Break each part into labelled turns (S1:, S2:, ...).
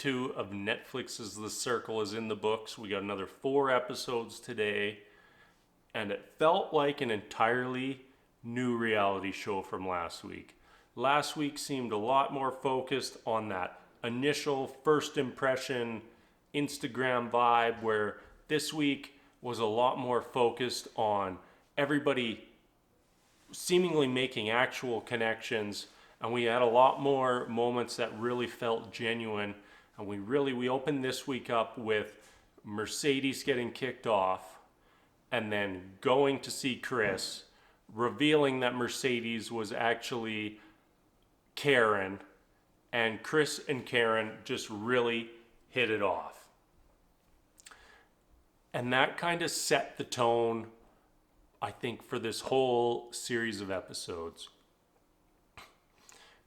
S1: 2 of Netflix's The Circle is in the books. We got another 4 episodes today, and it felt like an entirely new reality show from last week. Last week seemed a lot more focused on that initial first impression Instagram vibe, where this week was a lot more focused on everybody seemingly making actual connections, and we had a lot more moments that really felt genuine. And we opened this week up with Mercedeze getting kicked off and then going to see Chris, revealing that Mercedeze was actually Karyn, and Chris and Karyn just really hit it off. And that kind of set the tone, I think, for this whole series of episodes.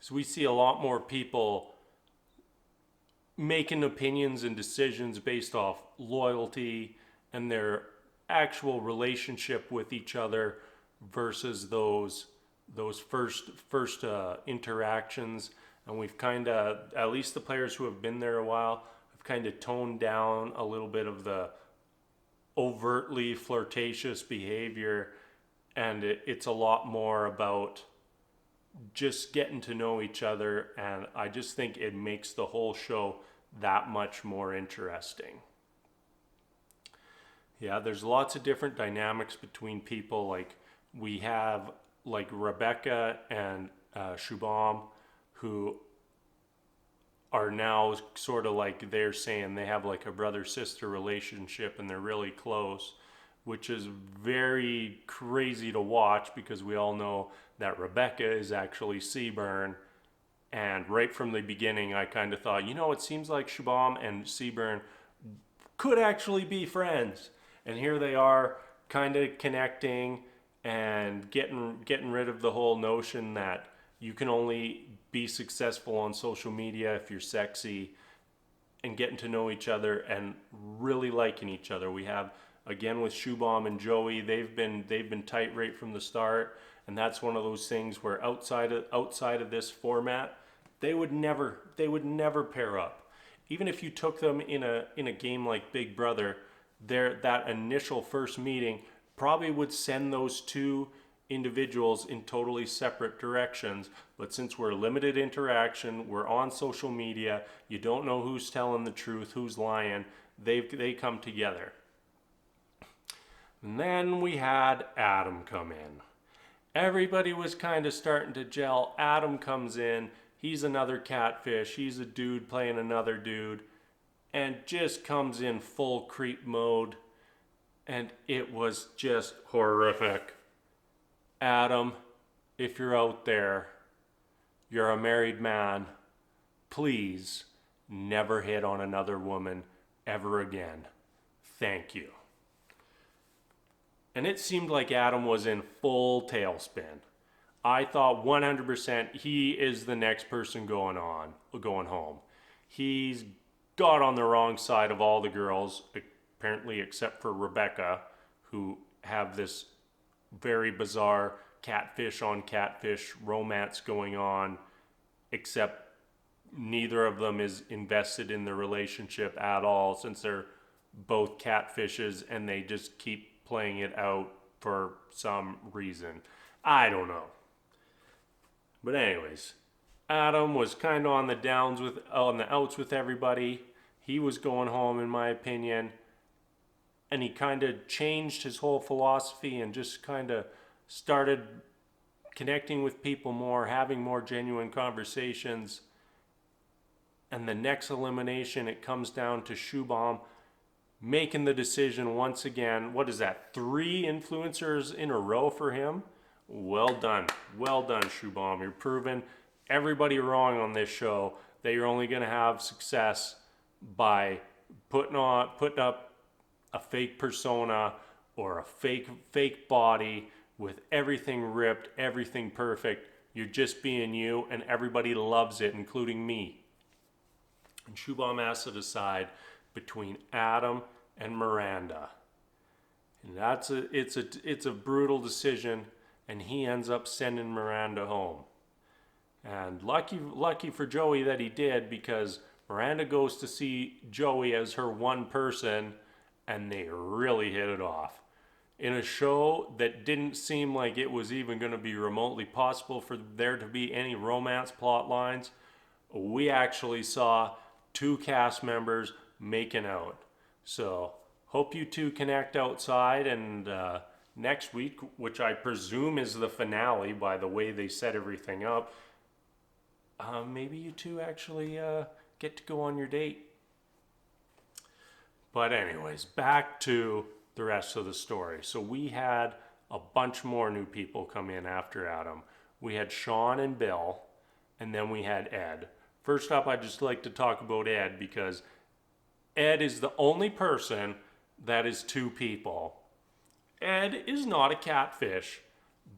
S1: So we see a lot more people making opinions and decisions based off loyalty and their actual relationship with each other versus those first interactions. And we've kind of, at least the players who have been there a while, have kind of toned down a little bit of the overtly flirtatious behavior, and it's a lot more about just getting to know each other. And I just think it makes the whole show that much more interesting. Yeah, there's lots of different dynamics between people. Like we have like Rebecca and Shubham, who are now sort of like, they're saying they have like a brother-sister relationship and they're really close, which is very crazy to watch because we all know that Rebecca is actually Seaburn. And right from the beginning, I kind of thought, it seems like Shubham and Seaburn could actually be friends. And here they are kind of connecting and getting rid of the whole notion that you can only be successful on social media if you're sexy, and getting to know each other and really liking each other. We have, again, with Shubham and Joey, they've been tight right from the start, and that's one of those things where outside of this format, they would never pair up. Even if you took them in a game like Big Brother, that initial first meeting probably would send those two individuals in totally separate directions. But since we're limited interaction, we're on social media, you don't know who's telling the truth, who's lying, they come together. And then we had Adam come in. Everybody was kind of starting to gel. Adam comes in, he's another catfish, he's a dude playing another dude, and just comes in full creep mode, and it was just horrific. Adam, if you're out there, you're a married man, please never hit on another woman ever again. Thank you. And it seemed like Adam was in full tailspin. I thought 100% he is the next person going home. He's got on the wrong side of all the girls, apparently except for Rebecca, who have this very bizarre catfish on catfish romance going on, except neither of them is invested in the relationship at all, since they're both catfishes and they just keep playing it out for some reason. I don't know. But anyways, Adam was kind of on the outs with everybody. He was going home, in my opinion, and he kind of changed his whole philosophy and just kind of started connecting with people more, having more genuine conversations. And the next elimination, it comes down to Shubham making the decision once again. What is that, 3 influencers in a row for him? Well done, Shubham. You're proving everybody wrong on this show, that you're only going to have success by putting up a fake persona or a fake body with everything ripped, everything perfect. You're just being you, and everybody loves it, including me. And Shubham has to decide between Adam and Miranda, and it's a brutal decision, and he ends up sending Miranda home. And lucky for Joey that he did, because Miranda goes to see Joey as her one person, and they really hit it off. In a show that didn't seem like it was even going to be remotely possible for there to be any romance plot lines, we actually saw two cast members making out. So, hope you two connect outside, and next week, which I presume is the finale by the way they set everything up, maybe you two actually get to go on your date. But anyways, back to the rest of the story. So we had a bunch more new people come in after Adam. We had Shaun and Bill, and then we had Ed. First up, I'd just like to talk about Ed, because Ed is the only person that is two people. Ed is not a catfish,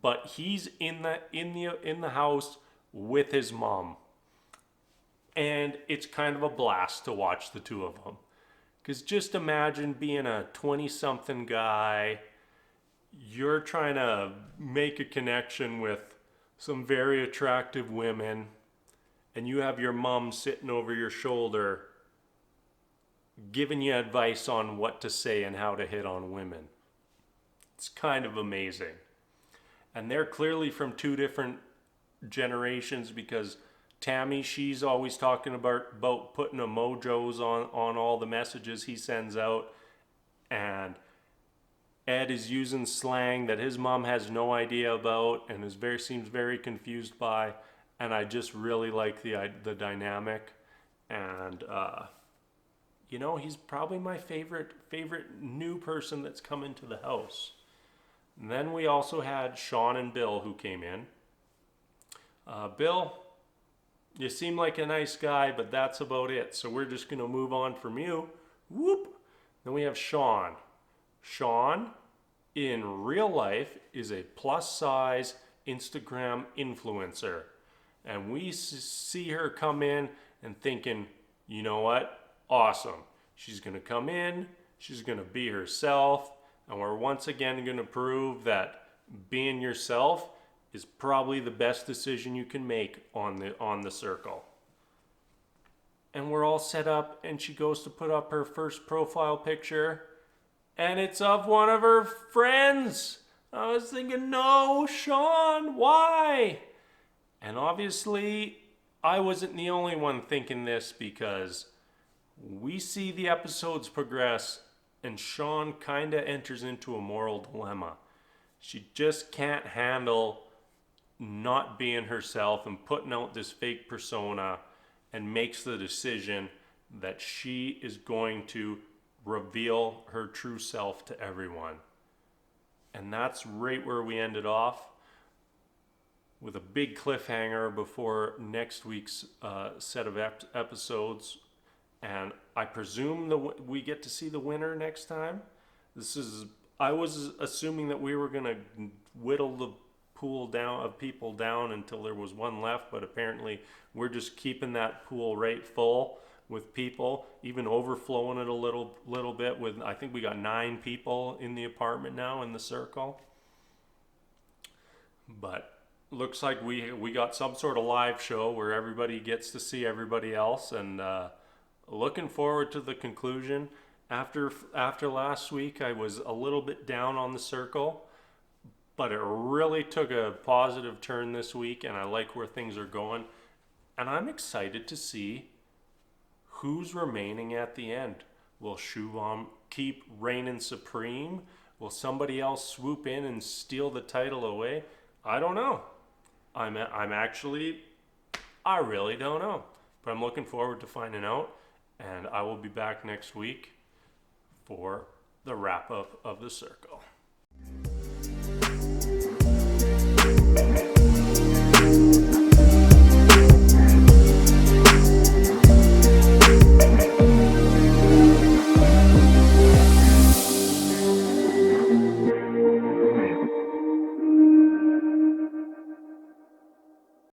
S1: but he's in the house with his mom. And it's kind of a blast to watch the two of them. Because just imagine being a 20-something guy, you're trying to make a connection with some very attractive women, and you have your mom sitting over your shoulder giving you advice on what to say and how to hit on women. It's kind of amazing. And they're clearly from two different generations, because Tammy, she's always talking about putting emojis on all the messages he sends out. And Ed is using slang that his mom has no idea about and seems very confused by. And I just really like the dynamic. And, he's probably my favorite new person that's come into the house. And then we also had Shaun and Bill who came in. Bill, you seem like a nice guy, but that's about it. So we're just going to move on from you. Whoop. Then we have Shaun. Shaun, in real life, is a plus-size Instagram influencer. And we see her come in and thinking, you know what? Awesome. She's going to come in. She's going to be herself. And we're once again going to prove that being yourself is probably the best decision you can make on the circle. And we're all set up, and she goes to put up her first profile picture, and it's of one of her friends. I was thinking, no, Shaun, why? And obviously, I wasn't the only one thinking this, because we see the episodes progress, and Shaun kind of enters into a moral dilemma. She just can't handle not being herself and putting out this fake persona, and makes the decision that she is going to reveal her true self to everyone. And that's right where we ended off, with a big cliffhanger before next week's set of episodes. And I presume we get to see the winner next time. I was assuming that we were going to whittle the pool down of people down until there was one left, but apparently we're just keeping that pool right full with people, even overflowing it a little bit. With, I think we got 9 people in the apartment now in the circle. But looks like we got some sort of live show where everybody gets to see everybody else, and looking forward to the conclusion. After last week, I was a little bit down on the circle, but it really took a positive turn this week, and I like where things are going. And I'm excited to see who's remaining at the end. Will Shubham keep reigning supreme? Will somebody else swoop in and steal the title away? I don't know. I really don't know. But I'm looking forward to finding out, and I will be back next week for the wrap-up of the circle.